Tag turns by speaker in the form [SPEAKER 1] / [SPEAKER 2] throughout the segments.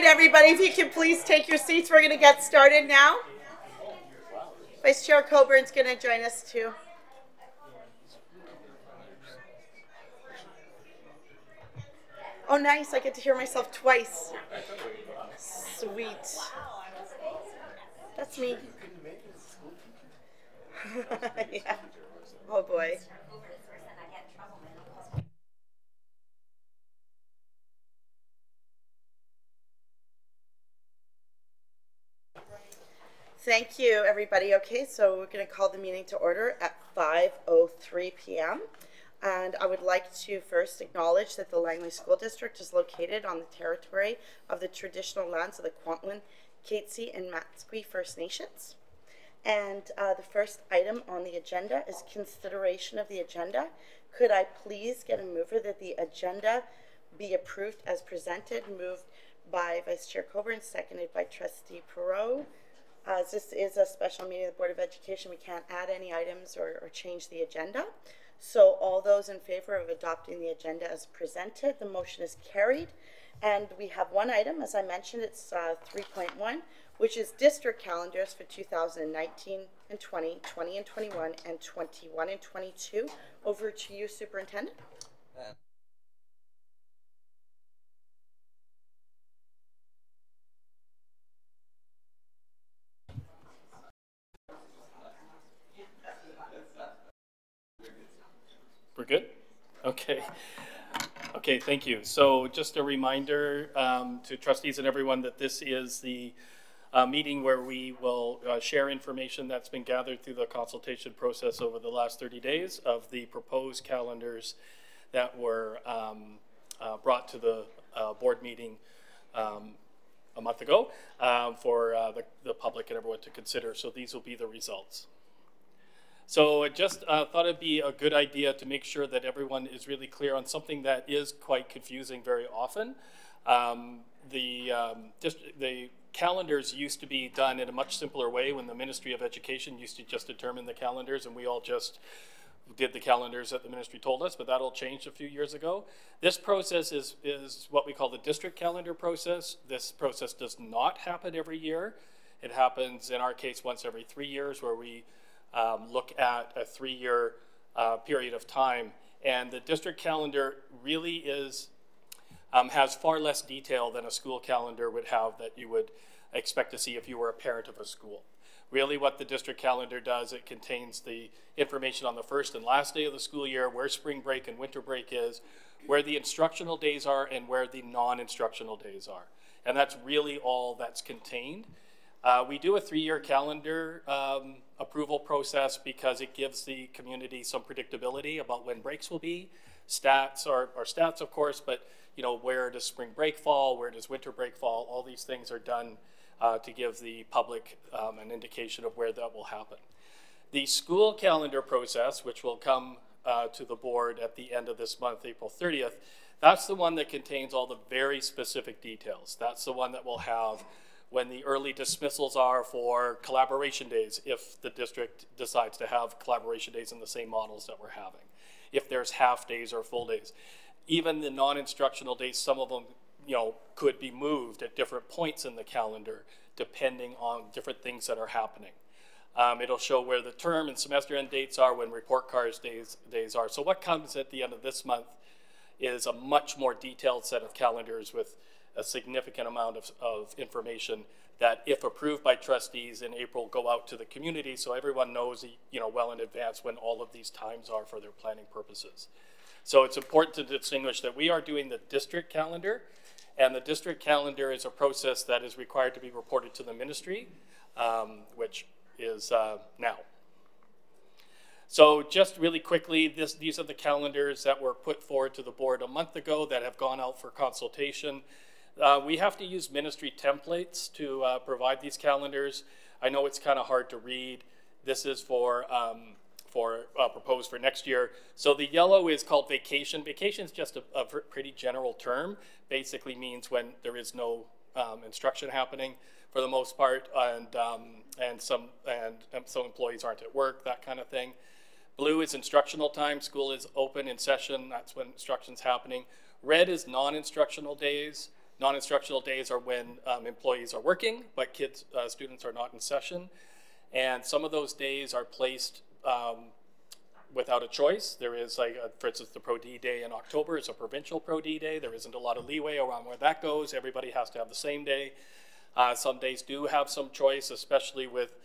[SPEAKER 1] everybody. If you can please take your seats, we're going to get started now. Vice Chair Coburn's going to join us too. Oh, nice. I get to hear myself twice. Sweet. That's me. Yeah. Oh, boy. Thank you, everybody. Okay, so we're going to call the meeting to order at 5:03 p.m. And I would like to first acknowledge that the Langley School District is located on the territory of the traditional lands of the Kwantlen, Katzie, and Matsqui First Nations. And the first item on the agenda is consideration of the agenda. Could I please get a mover that the agenda be approved as presented, moved by Vice Chair Coburn, seconded by Trustee Perot. As this is a special meeting of the Board of Education, we can't add any items or change the agenda. So all those in favor of adopting the agenda as presented, the motion is carried. And we have one item, as I mentioned, it's 3.1, which is district calendars for 2019 and 20, 20 and 21, and 21 and 22. Over to you, Superintendent.
[SPEAKER 2] We're good? Okay. Okay, thank you. So just a reminder to trustees and everyone that this is the meeting where we will share information that's been gathered through the consultation process over the last 30 days of the proposed calendars that were brought to the board meeting a month ago for the public and everyone to consider. So these will be the results. So I just thought it'd be a good idea to make sure that everyone is really clear on something that is quite confusing very often. The calendars used to be done in a much simpler way when the Ministry of Education used to just determine the calendars and we all just did the calendars that the ministry told us, but that all changed a few years ago. This process is what we call the district calendar process. This process does not happen every year. It happens, in our case, once every 3 years, where we look at a 3-year period of time. And the district calendar really is has far less detail than a school calendar would have that you would expect to see if you were a parent of a school. Really what the district calendar does, it contains the information on the first and last day of the school year, where spring break and winter break is, where the instructional days are, and where the non-instructional days are. And that's really all that's contained. We do a 3-year calendar approval process because it gives the community some predictability about when breaks will be. Stats are stats, of course, but you know, where does spring break fall, where does winter break fall? All these things are done to give the public an indication of where that will happen. The school calendar process, which will come to the board at the end of this month, April 30th, that's the one that contains all the very specific details. That's the one that will have when the early dismissals are for collaboration days, if the district decides to have collaboration days in the same models that we're having, if there's half days or full days. Even the non-instructional days, some of them, you know, could be moved at different points in the calendar, depending on different things that are happening. It'll show where the term and semester end dates are, when report cards days are. So what comes at the end of this month is a much more detailed set of calendars with a significant amount of information that, if approved by trustees in April, go out to the community so everyone knows, you know, well in advance when all of these times are for their planning purposes. So it's important to distinguish that we are doing the district calendar, and the district calendar is a process that is required to be reported to the ministry, which is now. So just really quickly, these are the calendars that were put forward to the board a month ago that have gone out for consultation. We have to use ministry templates to provide these calendars. I know it's kind of hard to read. This is for proposed for next year. So the yellow is called vacation. Vacation is just a pretty general term. Basically means when there is no instruction happening for the most part, and some employees aren't at work, that kind of thing. Blue is instructional time. School is open in session. That's when instruction's happening. Red is non-instructional days. Non-instructional days are when employees are working, but students are not in session. And some of those days are placed without a choice. There is, like, for instance, the Pro D Day in October is a provincial Pro D Day. There isn't a lot of leeway around where that goes. Everybody has to have the same day. Some days do have some choice, especially with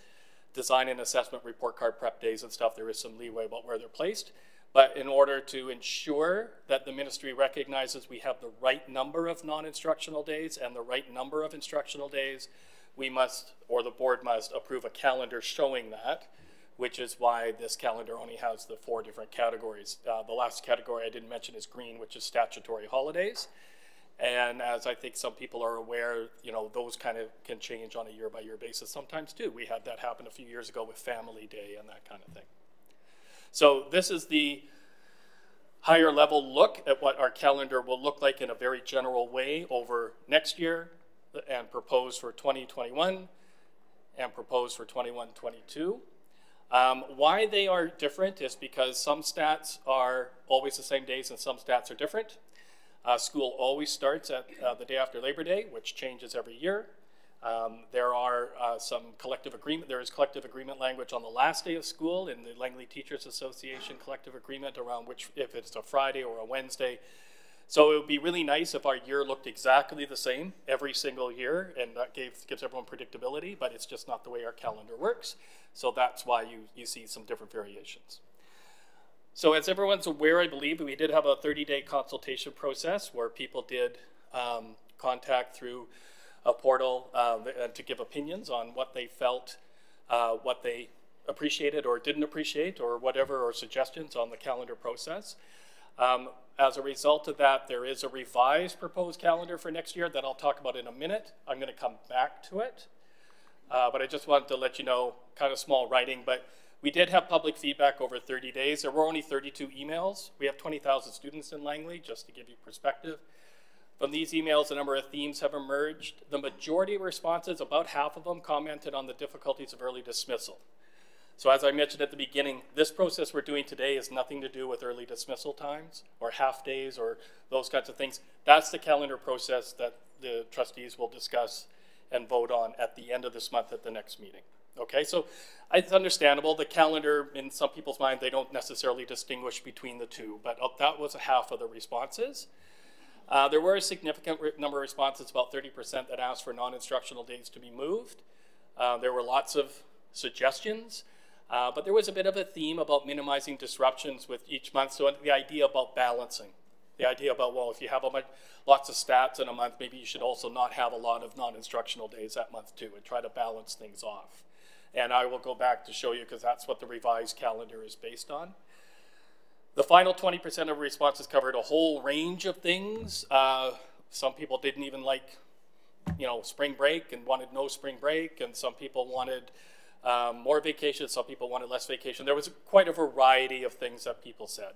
[SPEAKER 2] design and assessment report card prep days and stuff. There is some leeway about where they're placed. But in order to ensure that the ministry recognizes we have the right number of non-instructional days and the right number of instructional days, we must, or the board must, approve a calendar showing that, which is why this calendar only has the 4 different categories. The last category I didn't mention is green, which is statutory holidays. And as I think some people are aware, you know, those kind of can change on a year-by-year basis sometimes too. We had that happen a few years ago with Family Day and that kind of thing. So this is the higher level look at what our calendar will look like in a very general way over next year and proposed for 2021 and proposed for 21-22. Why they are different is because some stats are always the same days and some stats are different. School always starts at the day after Labor Day, which changes every year. There are there is collective agreement language on the last day of school in the Langley Teachers Association collective agreement around if it's a Friday or a Wednesday. So it would be really nice if our year looked exactly the same every single year, and that gives everyone predictability, but it's just not the way our calendar works. So that's why you see some different variations. So as everyone's aware, I believe, we did have a 30-day consultation process where people did contact through a portal to give opinions on what they felt, what they appreciated or didn't appreciate or whatever, or suggestions on the calendar process. As a result of that, there is a revised proposed calendar for next year that I'll talk about in a minute. I'm going to come back to it. But I just wanted to let you know, kind of small writing, but we did have public feedback over 30 days. There were only 32 emails. We have 20,000 students in Langley, just to give you perspective. From these emails, a number of themes have emerged. The majority of responses, about half of them, commented on the difficulties of early dismissal. So as I mentioned at the beginning, this process we're doing today has nothing to do with early dismissal times or half days or those kinds of things. That's the calendar process that the trustees will discuss and vote on at the end of this month at the next meeting. Okay, so it's understandable. The calendar, in some people's mind, they don't necessarily distinguish between the two, but that was half of the responses. There were a significant number of responses, about 30%, that asked for non-instructional days to be moved. There were lots of suggestions, but there was a bit of a theme about minimizing disruptions with each month. So the idea about balancing, the idea about, well, if you have lots of stats in a month, maybe you should also not have a lot of non-instructional days that month too, and try to balance things off. And I will go back to show you, because that's what the revised calendar is based on. The final 20% of responses covered a whole range of things. Some people didn't even like, spring break and wanted no spring break, and some people wanted more vacation, some people wanted less vacation. There was quite a variety of things that people said.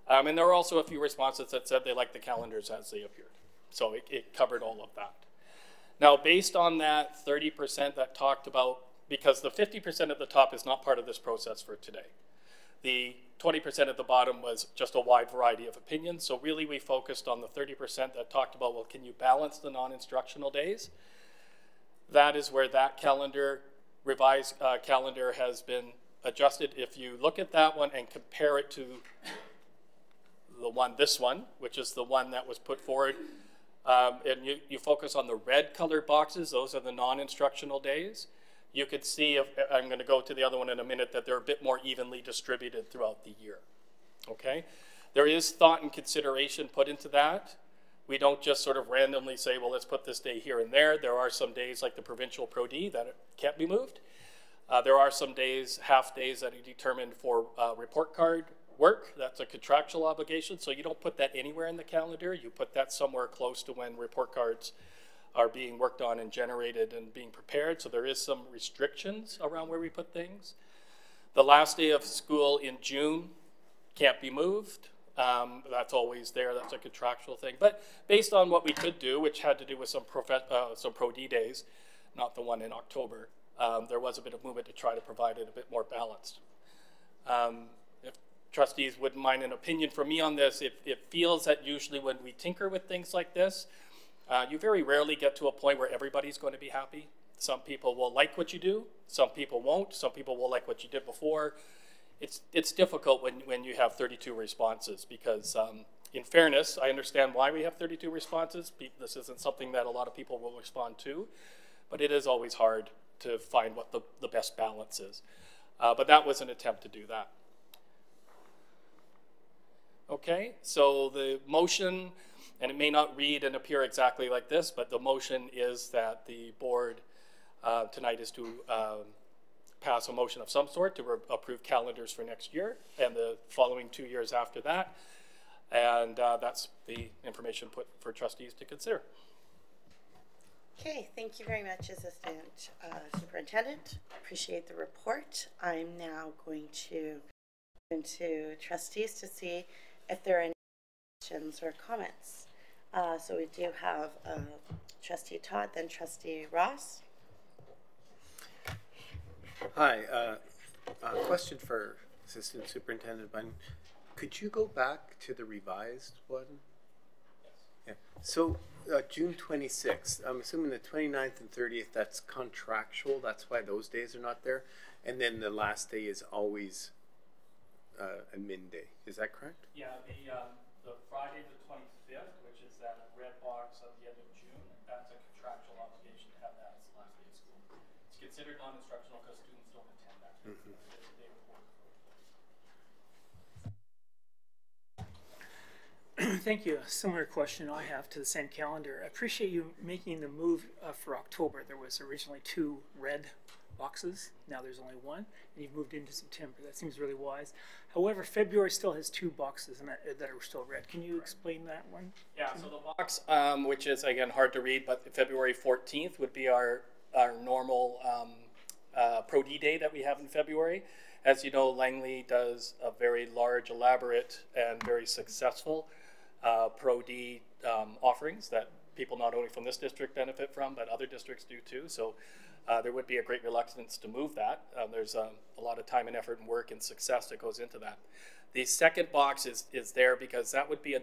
[SPEAKER 2] And there were also a few responses that said they liked the calendars as they appeared. So it covered all of that. Now, based on that 30% that talked about, because the 50% at the top is not part of this process for today. The 20% at the bottom was just a wide variety of opinions. So really we focused on the 30% that talked about, well, can you balance the non-instructional days? That is where that calendar, revised calendar, has been adjusted. If you look at that one and compare it to this one, which is the one that was put forward, and you focus on the red colored boxes, those are the non-instructional days. You could see, I'm going to go to the other one in a minute, that they're a bit more evenly distributed throughout the year. Okay? There is thought and consideration put into that. We don't just sort of randomly say, well, let's put this day here and there. There are some days like the provincial Pro D that can't be moved. There are some days, half days, that are determined for report card work. That's a contractual obligation, so you don't put that anywhere in the calendar. You put that somewhere close to when report cards are being worked on and generated and being prepared. So there is some restrictions around where we put things. The last day of school in June can't be moved. That's always there. That's a contractual thing. But based on what we could do, which had to do with some Pro D days, not the one in October, there was a bit of movement to try to provide it a bit more balanced. If trustees wouldn't mind an opinion from me on this, it feels that usually when we tinker with things like this, You very rarely get to a point where everybody's going to be happy. Some people will like what you do, some people won't, some people will like what you did before. It's difficult when you have 32 responses because in fairness, I understand why we have 32 responses. This isn't something that a lot of people will respond to, but it is always hard to find what the best balance is. But that was an attempt to do that. Okay, so the motion, and it may not read and appear exactly like this, but the motion is that the board tonight is to pass a motion of some sort to approve calendars for next year and the following 2 years after that. And that's the information put for trustees to consider.
[SPEAKER 1] Okay, thank you very much, Assistant Superintendent. Appreciate the report. I'm now going to turn to trustees to see if there are any questions or comments. So we do have Trustee Todd, then Trustee Ross.
[SPEAKER 3] Hi, question for Assistant Superintendent Bunn. Could you go back to the revised one? Yeah. So June 26th, I'm assuming the 29th and 30th, that's contractual. That's why those days are not there. And then the last day is always admin day. Is that correct?
[SPEAKER 2] Yeah, the Friday the 25th, which is that red box at the end of June, that's a contractual obligation to have that as the last day of school. It's considered non-instructional because students don't attend that. Mm-hmm.
[SPEAKER 4] Thank you. A similar question I have to the same calendar. I appreciate you making the move for October. There was originally 2 red boxes. Now there's only 1, and you've moved into September. That seems really wise. However, February still has 2 boxes that are still red. Can you explain that one?
[SPEAKER 2] Yeah, so the box, which is, again, hard to read, but February 14th would be our normal Pro D day that we have in February. As you know, Langley does a very large, elaborate, and very successful Pro D offerings that people not only from this district benefit from, but other districts do too. So there would be a great reluctance to move that. There's a lot of time and effort and work and success that goes into that. The second box is there because that would be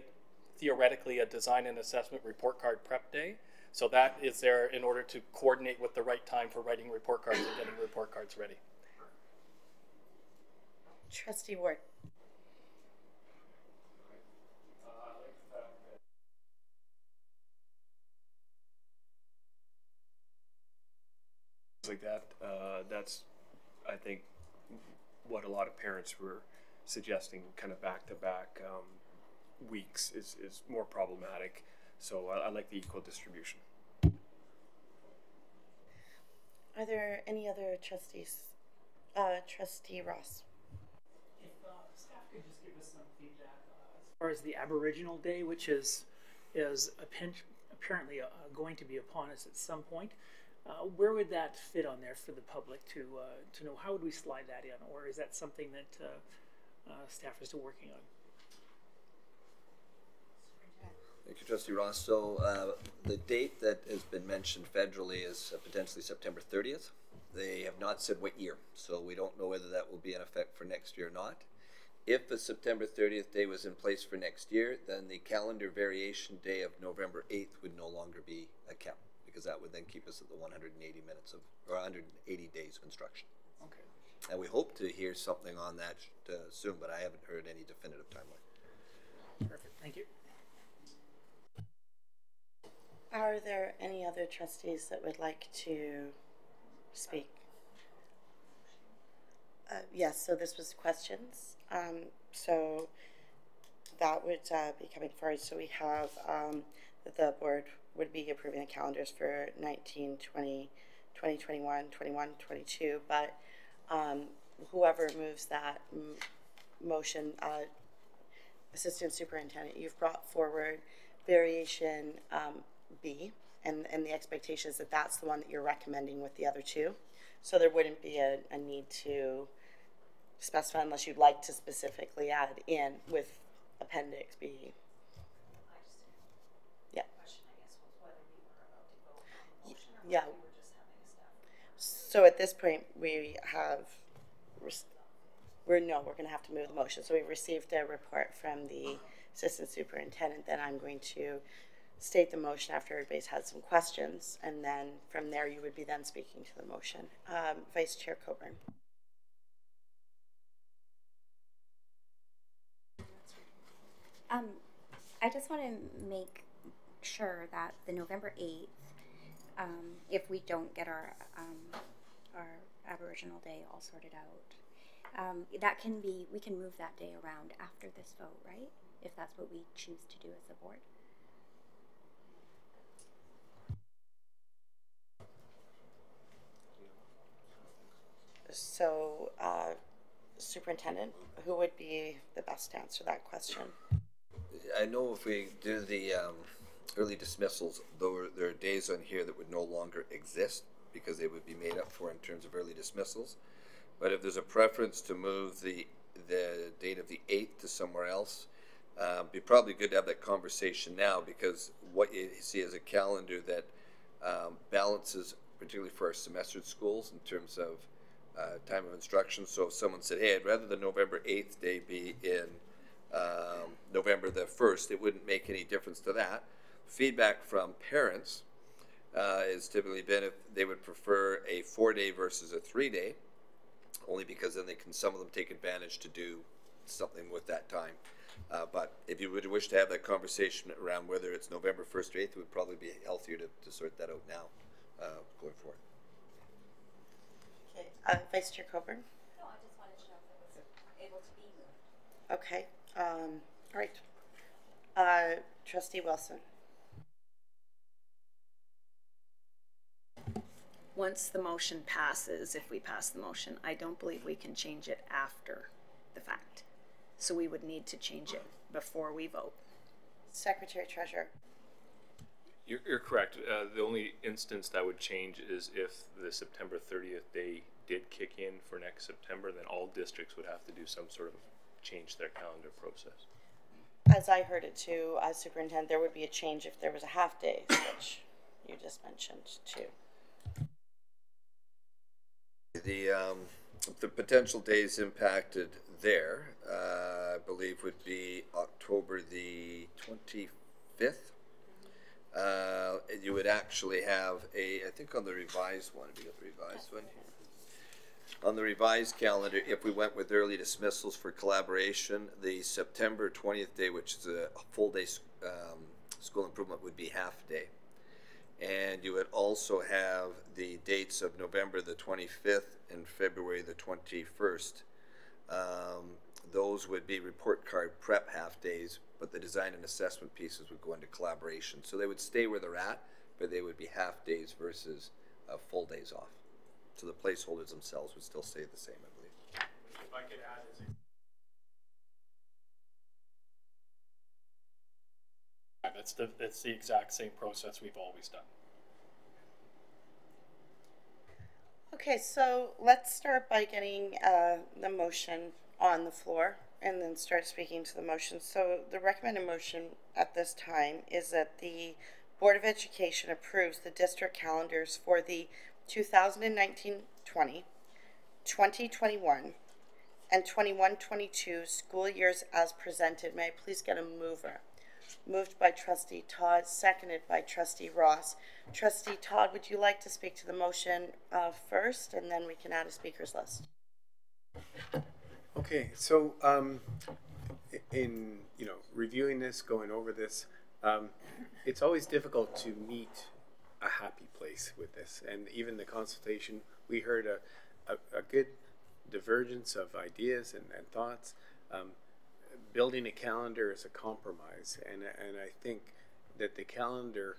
[SPEAKER 2] theoretically a design and assessment report card prep day. So that is there in order to coordinate with the right time for writing report cards and getting report cards ready.
[SPEAKER 1] Trustee Ward.
[SPEAKER 5] Like that, that's, I think, what a lot of parents were suggesting, kind of back-to-back weeks is more problematic. So I like the equal distribution.
[SPEAKER 1] Are there any other trustees? Trustee Ross.
[SPEAKER 4] If staff could just give us some feedback as far as the Aboriginal Day, which is apparently going to be upon us at some point. Where would that fit on there for the public to know? How would we slide that in, or is that something that staff is still working on?
[SPEAKER 6] Thank you, Trustee Ross. So the date that has been mentioned federally is potentially September 30th. They have not said what year, so we don't know whether that will be in effect for next year or not. If the September 30th day was in place for next year, then the calendar variation day of November 8th would no longer be kept, because that would then keep us at the 180 minutes of, or 180 days of instruction.
[SPEAKER 4] Okay.
[SPEAKER 6] And we hope to hear something on that soon, but I haven't heard any definitive timeline.
[SPEAKER 4] Perfect. Thank you.
[SPEAKER 1] Are there any other trustees that would like to speak? Yes, so this was questions. So that would be coming forward. So we have that the board would be approving the calendars for 19, 20, 2021, 21, 22, but whoever moves that motion, Assistant Superintendent, you've brought forward variation B, and the expectation is that that's the one that you're recommending with the other 2. So there wouldn't be a need to specify unless you'd like to specifically add in with Appendix B. Yeah. Yeah. So at this point, we have, we're going to have to move the motion. So we've received a report from the Assistant Superintendent. Then I'm going to state the motion after everybody's had some questions, and then from there you would be then speaking to the motion. Vice Chair Coburn.
[SPEAKER 7] I just want to make sure that the November 8th, if we don't get our Aboriginal Day all sorted out, that can be, we can move that day around after this vote, right? If that's what we choose to do as a board.
[SPEAKER 1] So, Superintendent, who would be the best to answer that question?
[SPEAKER 6] I know if we do the early dismissals, though there are days on here that would no longer exist because they would be made up for in terms of early dismissals. But if there's a preference to move the date of the 8th to somewhere else, it'd be probably good to have that conversation now, because what you see is a calendar that balances, particularly for our semestered schools, in terms of time of instruction. So if someone said, hey, I'd rather the November 8th day be in November the 1st, it wouldn't make any difference to that. Feedback from parents is typically been if they would prefer a 4-day versus a 3-day, only because then they can, some of them take advantage to do something with that time. But if you would wish to have that conversation around whether it's November 1st or 8th, it would probably be healthier to sort that out now going forward.
[SPEAKER 1] Okay, Vice Chair Coburn?
[SPEAKER 7] No, I just wanted to know if it was able to be moved.
[SPEAKER 1] Okay, all right. Trustee Wilson?
[SPEAKER 8] Once the motion passes, if we pass the motion, I don't believe we can change it after the fact. So we would need to change it before we vote.
[SPEAKER 1] Secretary Treasurer?
[SPEAKER 5] You're correct. The only instance that would change is if the September 30th day did kick in for next September, then all districts would have to do some sort of change their calendar process.
[SPEAKER 1] As I heard it too, as Superintendent, there would be a change if there was a half day, which you just mentioned too.
[SPEAKER 6] The potential days impacted there, I believe, would be October the 25th. You would actually have I think on the revised one, have you got the revised one here? On the revised calendar, if we went with early dismissals for collaboration, the September 20th day, which is a full day school improvement, would be half day. And you would also have the dates of November the 25th and February the 21st. Those would be report card prep half days, but the design and assessment pieces would go into collaboration. So they would stay where they're at, but they would be half days versus full days off. So the placeholders themselves would still stay the same, I believe.
[SPEAKER 2] If I could add, that's the exact same process we've always done.
[SPEAKER 1] Okay, so let's start by getting the motion on the floor and then start speaking to the motion. So the recommended motion at this time is that the Board of Education approves the district calendars for the 2019-20, 2021, and 21-22 school years as presented. May I please get a mover? Moved by Trustee Todd, seconded by Trustee Ross. Trustee Todd, would you like to speak to the motion first, and then we can add a speaker's list?
[SPEAKER 3] Okay, so in reviewing this, going over this, it's always difficult to meet a happy place with this, and even the consultation, we heard a good divergence of ideas and thoughts. Building a calendar is a compromise, and I think that the calendar,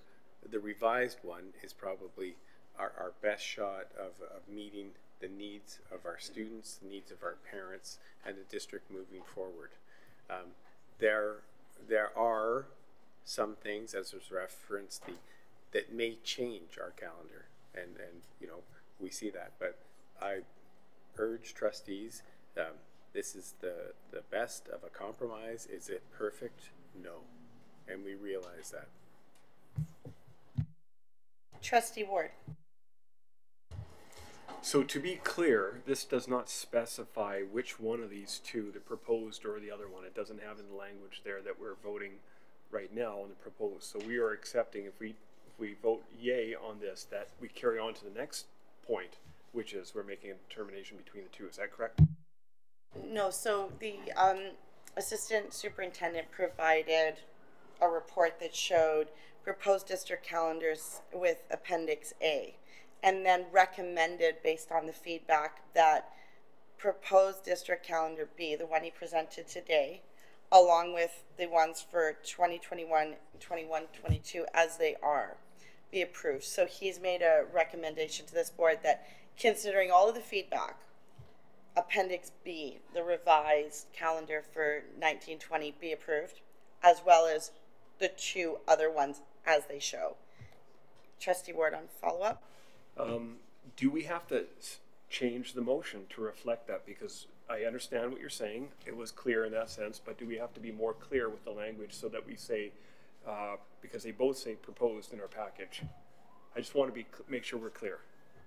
[SPEAKER 3] the revised one, is probably our best shot of meeting the needs of our students, the needs of our parents, and the district moving forward. There are some things, as was referenced, that may change our calendar, and we see that. But I urge trustees, this is the best of a compromise. Is it perfect? No, and we realize that.
[SPEAKER 1] Trustee Ward.
[SPEAKER 5] So to be clear, this does not specify which one of these two, the proposed or the other one. It doesn't have in the language there that we're voting right now on the proposed. So we are accepting, if we vote yay on this, that we carry on to the next point, which is we're making a determination between the two. Is that correct?
[SPEAKER 1] No, so the assistant superintendent provided a report that showed proposed district calendars with Appendix A, and then recommended, based on the feedback, that proposed district calendar B, the one he presented today, along with the ones for 2021, 21, 22 as they are, be approved. So he's made a recommendation to this board that, considering all of the feedback, Appendix B, the revised calendar for 1920, be approved, as well as the two other ones as they show. Trustee Ward, on follow-up?
[SPEAKER 5] Do we have to change the motion to reflect that? Because I understand what you're saying. It was clear in that sense, but do we have to be more clear with the language so that we say, because they both say proposed in our package. I just want to make sure we're clear.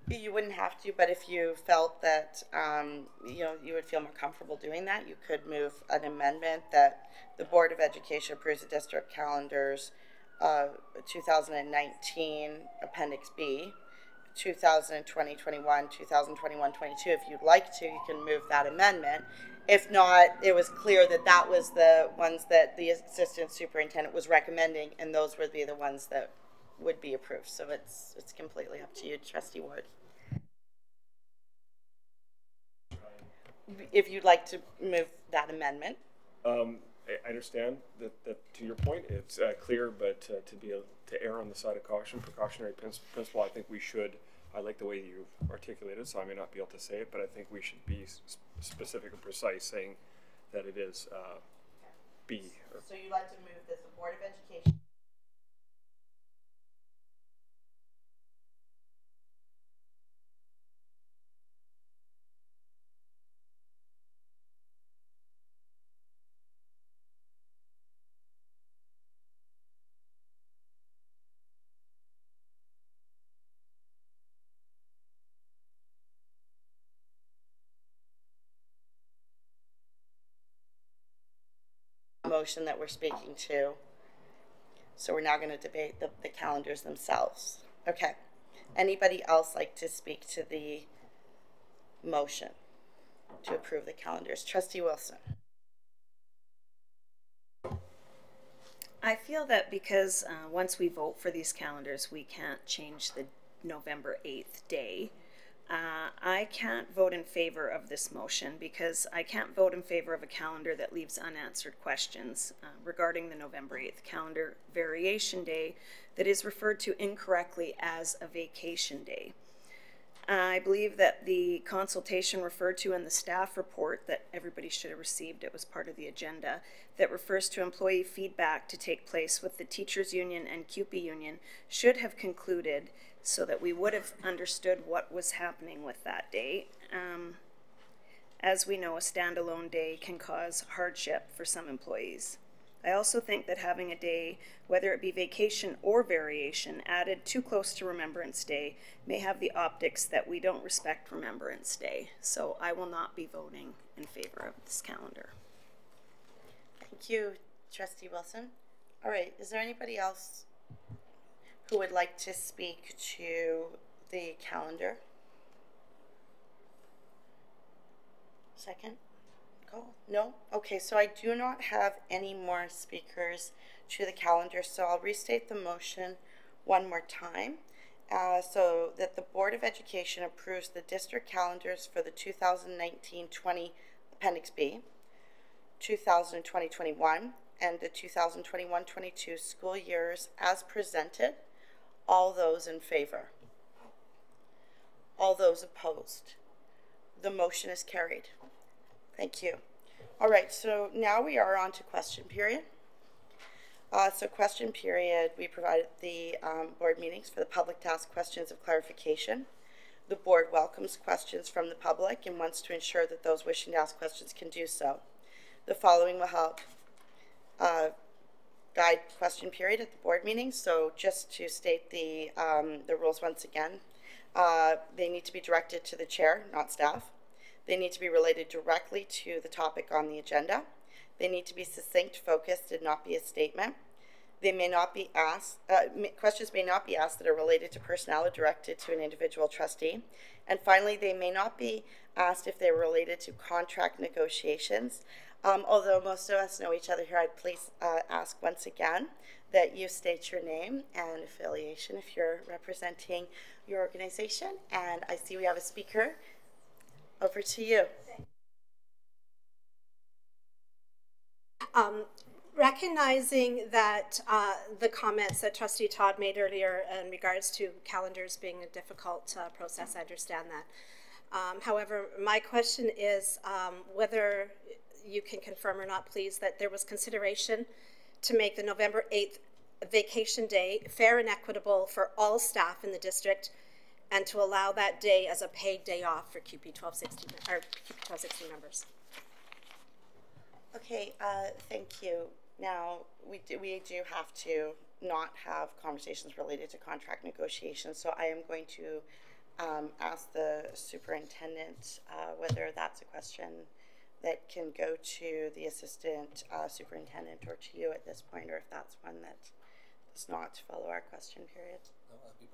[SPEAKER 1] You wouldn't have to, but if you felt that you would feel more comfortable doing that, you could move an amendment that the Board of Education approves the district calendars 2019 Appendix B, 2020, 21, 2021, 22. If you'd like to, you can move that amendment. If not, it was clear that that was the ones that the assistant superintendent was recommending, and those would be the ones that would be approved. So it's completely up to you, Trustee Ward. If you'd like to move that amendment.
[SPEAKER 5] I understand that to your point, it's clear, but to err on the side of caution, precautionary principle, I think we should. I like the way you articulated, so I may not be able to say it, but I think we should be specific and precise, saying that it is B.
[SPEAKER 1] So you'd like to move this, the Board of Education. Motion that we're speaking to. So we're now going to debate the calendars themselves. Okay. Anybody else like to speak to the motion to approve the calendars? Trustee Wilson.
[SPEAKER 8] I feel that because once we vote for these calendars, we can't change the November 8th day. I can't vote in favor of this motion because I can't vote in favor of a calendar that leaves unanswered questions regarding the November 8th calendar variation day that is referred to incorrectly as a vacation day. I believe that the consultation referred to in the staff report that everybody should have received, it was part of the agenda, that refers to employee feedback to take place with the Teachers Union and CUPE Union should have concluded so that we would have understood what was happening with that day. As we know, a standalone day can cause hardship for some employees. I also think that having a day, whether it be vacation or variation, added too close to Remembrance Day may have the optics that we don't respect Remembrance Day. So I will not be voting in favor of this calendar.
[SPEAKER 1] Thank you, Trustee Wilson. All right, is there anybody else who would like to speak to the calendar? Second? No? Okay, so I do not have any more speakers to the calendar, so I'll restate the motion one more time. So that the Board of Education approves the district calendars for the 2019-20 Appendix B, 2020-21, and the 2021-22 school years as presented. All those in favor? All those opposed? The motion is carried. Thank you. All right, so now we are on to question period. So question period, we provided the board meetings for the public to ask questions of clarification. The board welcomes questions from the public and wants to ensure that those wishing to ask questions can do so. The following will help guide question period at the board meeting. So just to state the rules once again, they need to be directed to the chair, not staff. They need to be related directly to the topic on the agenda. They need to be succinct, focused, and not be a statement. They may not be asked, questions may not be asked that are related to personnel or directed to an individual trustee. And finally, they may not be asked if they're related to contract negotiations. Although most of us know each other here, I'd please ask once again that you state your name and affiliation if you're representing your organization. And I see we have a speaker. Over to you.
[SPEAKER 9] Recognizing that the comments that Trustee Todd made earlier in regards to calendars being a difficult process, I understand that. However, my question is whether you can confirm or not, please, that there was consideration to make the November 8th vacation day fair and equitable for all staff in the district, and to allow that day as a paid day off for QP 1260 or QP 1260 members.
[SPEAKER 1] Okay, thank you. Now, we do have to not have conversations related to contract negotiations, so I am going to ask the superintendent whether that's a question that can go to the assistant superintendent or to you at this point, or if that's one that does not follow our question period.
[SPEAKER 6] No, that'd be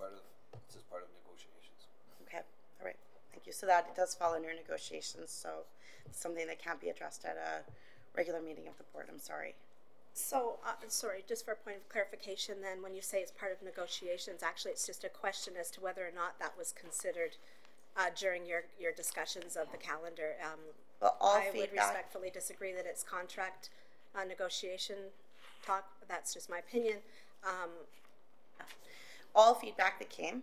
[SPEAKER 6] this is part of negotiations.
[SPEAKER 1] Okay, all right, thank you. So that it does fall under negotiations, so it's something that can't be addressed at a regular meeting of the board. I'm sorry.
[SPEAKER 9] So, sorry, just for a point of clarification then, when you say it's part of negotiations, actually it's just a question as to whether or not that was considered during your discussions of the calendar.
[SPEAKER 1] Well,
[SPEAKER 9] I would respectfully disagree that it's contract negotiation talk. That's just my opinion.
[SPEAKER 1] All feedback that came,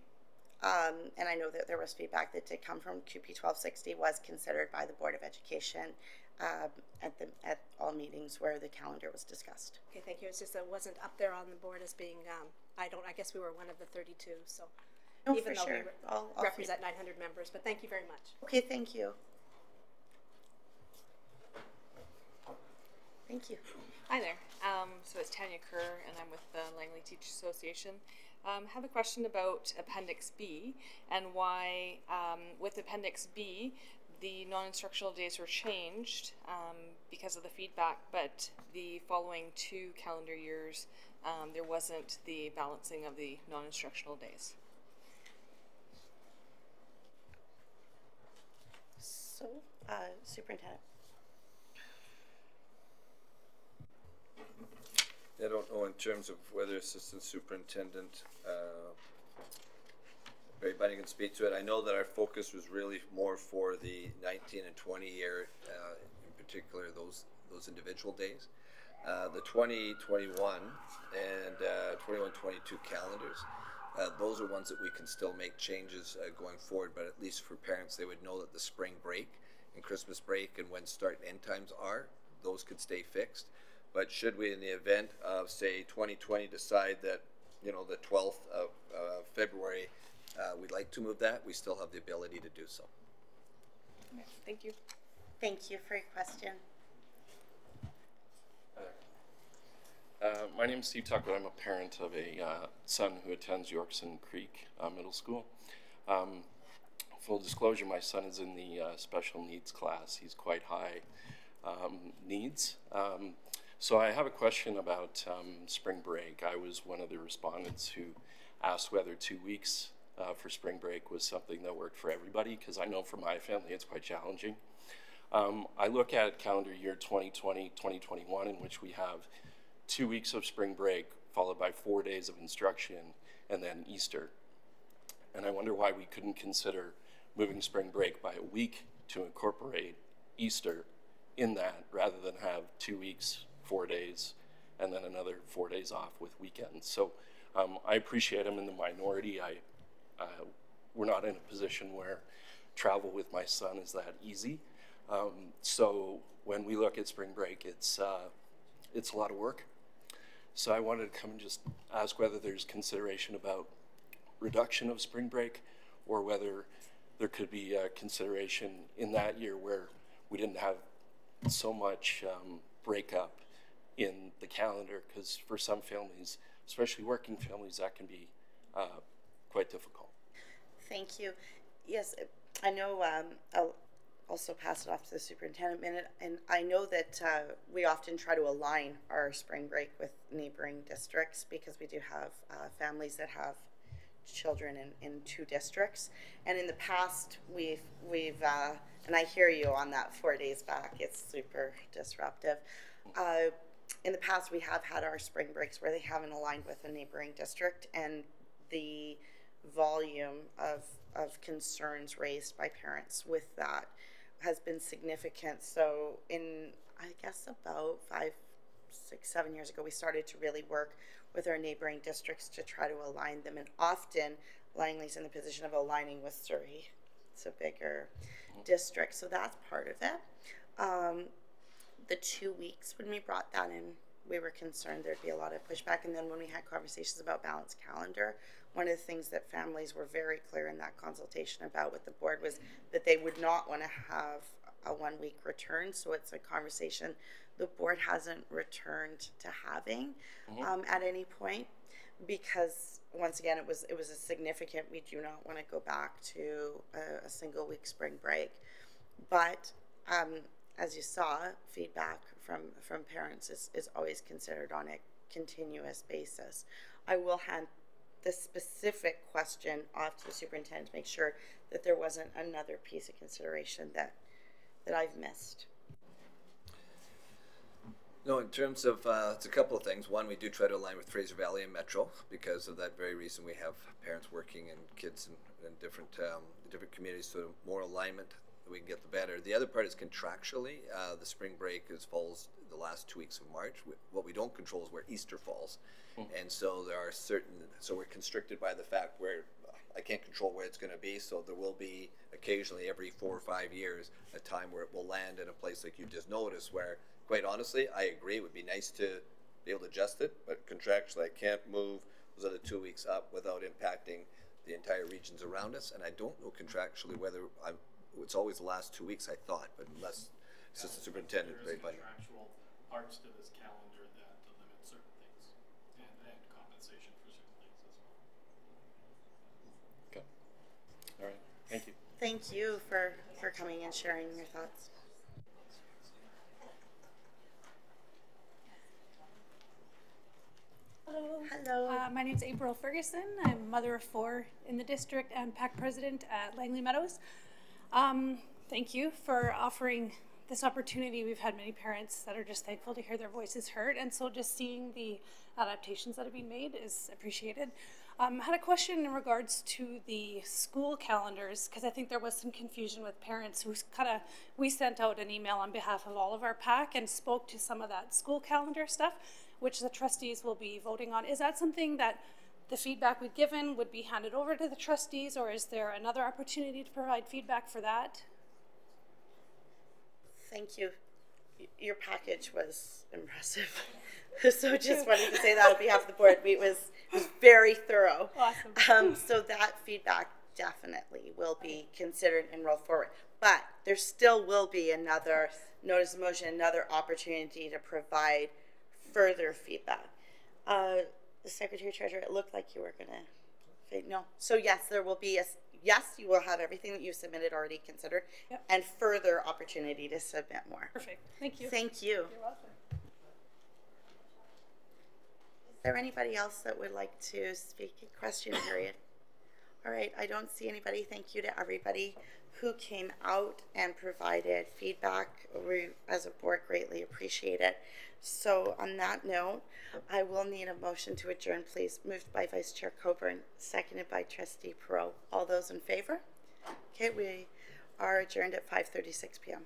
[SPEAKER 1] and I know that there was feedback that did come from QP 1260, was considered by the Board of Education at all meetings where the calendar was discussed.
[SPEAKER 9] Okay, thank you. It's just that it wasn't up there on the board as being, I guess we were one of the 32, so.
[SPEAKER 1] No,
[SPEAKER 9] even
[SPEAKER 1] for
[SPEAKER 9] though
[SPEAKER 1] sure.
[SPEAKER 9] we represent 900 members, but thank you very much.
[SPEAKER 1] Okay, thank you. Thank you.
[SPEAKER 10] Hi there. So it's Tanya Kerr, and I'm with the Langley Teachers Association. I have a question about Appendix B and why, with Appendix B, the non-instructional days were changed because of the feedback, but the following 2 calendar years, there wasn't the balancing of the non-instructional days.
[SPEAKER 1] So, Superintendent.
[SPEAKER 6] I don't know in terms of whether Assistant Superintendent Barry Bunny can speak to it. I know that our focus was really more for the 19 and 20 year, in particular those individual days. The 2021 and 21-22 calendars, those are ones that we can still make changes going forward, but at least for parents they would know that the spring break and Christmas break and when start and end times are, those could stay fixed. But should we, in the event of, say, 2020, decide that, you know, the 12th of February, we'd like to move that, we still have the ability to do so.
[SPEAKER 10] Okay, thank you.
[SPEAKER 1] Thank you for your question.
[SPEAKER 11] My name is Steve Tucker. I'm a parent of a son who attends Yorkson Creek Middle School. Full disclosure, my son is in the special needs class. He's quite high needs. So I have a question about spring break. I was one of the respondents who asked whether 2 weeks for spring break was something that worked for everybody, because I know for my family it's quite challenging. I look at calendar year 2020, 2021, in which we have 2 weeks of spring break followed by 4 days of instruction and then Easter. And I wonder why we couldn't consider moving spring break by a week to incorporate Easter in that, rather than have 2 weeks, 4 days, and then another 4 days off with weekends. So I appreciate I'm in the minority. We're not in a position where travel with my son is that easy. So when we look at spring break, it's a lot of work. So I wanted to come and just ask whether there's consideration about reduction of spring break, or whether there could be a consideration in that year where we didn't have so much breakup in the calendar, because for some families, especially working families, that can be quite difficult.
[SPEAKER 1] Thank you. Yes, I know also pass it off to the superintendent minute. And I know that we often try to align our spring break with neighboring districts because we do have families that have children in 2 districts. And in the past, we've and I hear you on that 4 days back, it's super disruptive. In the past, we have had our spring breaks where they haven't aligned with a neighboring district, and the volume of concerns raised by parents with that has been significant. So in, I guess, about 5, 6, 7 years ago, we started to really work with our neighboring districts to try to align them, and often Langley's in the position of aligning with Surrey. It's a bigger district, so that's part of it. The 2 weeks, when we brought that in, we were concerned there'd be a lot of pushback. And then when we had conversations about balanced calendar, one of the things that families were very clear in that consultation about with the board was that they would not want to have a 1 week return. So it's a conversation the board hasn't returned to having at any point, because once again, it was a significant, we do not want to go back to a single week spring break. But as you saw, feedback from parents is always considered on a continuous basis. I will hand the specific question off to the superintendent to make sure that there wasn't another piece of consideration that I've missed.
[SPEAKER 6] No, in terms of, it's a couple of things. One, we do try to align with Fraser Valley and Metro because of that very reason. We have parents working and kids in different communities, so more alignment we can get, the better. The other part is contractually, the spring break falls the last 2 weeks of March. What we don't control is where Easter falls. And so there are so we're constricted by the fact where I can't control where it's going to be. So there will be occasionally every 4 or 5 years a time where it will land in a place like you just noticed, where quite honestly, I agree, it would be nice to be able to adjust it, but contractually I can't move those other 2 weeks up without impacting the entire regions around us. And I don't know contractually whether it's always the last 2 weeks, I thought, but unless Assistant Superintendent.
[SPEAKER 2] There is contractual parts to this calendar that limit certain things and compensation for certain things as well.
[SPEAKER 11] Okay. All right. Thank you.
[SPEAKER 1] Thank you for coming and sharing your thoughts.
[SPEAKER 12] Hello.
[SPEAKER 1] Hello.
[SPEAKER 12] My name is April Ferguson. I'm a mother of 4 in the district and PAC president at Langley Meadows. Thank you for offering this opportunity. We've had many parents that are just thankful to hear their voices heard, and so just seeing the adaptations that have been made is appreciated. I had a question in regards to the school calendars, because I think there was some confusion with parents who we sent out an email on behalf of all of our PAC and spoke to some of that school calendar stuff, which the trustees will be voting on. Is that something that the feedback we've given would be handed over to the trustees, or is there another opportunity to provide feedback for that?
[SPEAKER 1] Thank you. Your package was impressive. So just wanted to say that on behalf of the board. It was very thorough.
[SPEAKER 12] Awesome.
[SPEAKER 1] So that feedback definitely will be considered and rolled forward. But there still will be another notice of motion, another opportunity to provide further feedback. The Secretary Treasurer, it looked like you were going to, no. So yes, there will be yes, you will have everything that you submitted already considered, and further opportunity to submit more.
[SPEAKER 12] Perfect. Thank you.
[SPEAKER 1] Thank you.
[SPEAKER 12] You're welcome.
[SPEAKER 1] Is there anybody else that would like to speak in question period? All right, I don't see anybody. Thank you to everybody who came out and provided feedback. We, as a board, greatly appreciate it. So on that note, I will need a motion to adjourn, please. Moved by Vice Chair Coburn, seconded by Trustee Perot. All those in favor? Okay, we are adjourned at 5:36 p.m.